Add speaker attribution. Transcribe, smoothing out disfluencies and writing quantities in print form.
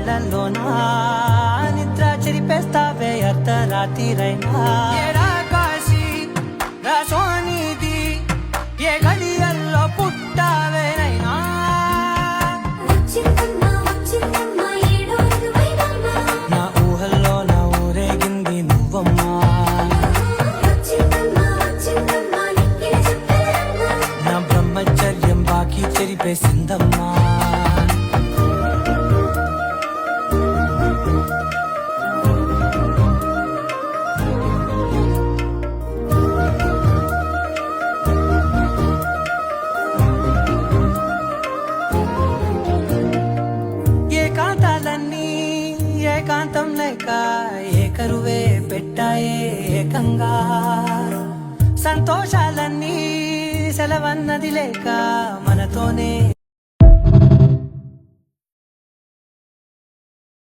Speaker 1: కళ్ళల్లోనా నిద్ర చెరిపేస్తావే అర్ధరాత్రిరైనా కాశీ రాసోనిది ఏ గడియల్లో పుట్టావేనైనా నా ఊహల్లో నా ఊరేగింది నువ్వమ్మా నా బ్రహ్మచర్యం బాకీ చెరిపేసిందమ్మా ఏకాంతం లేక ఏకరువే పెట్టాయే ఏకంగా సంతోషాలన్నీ సెలవన్నది లేక మనతోనే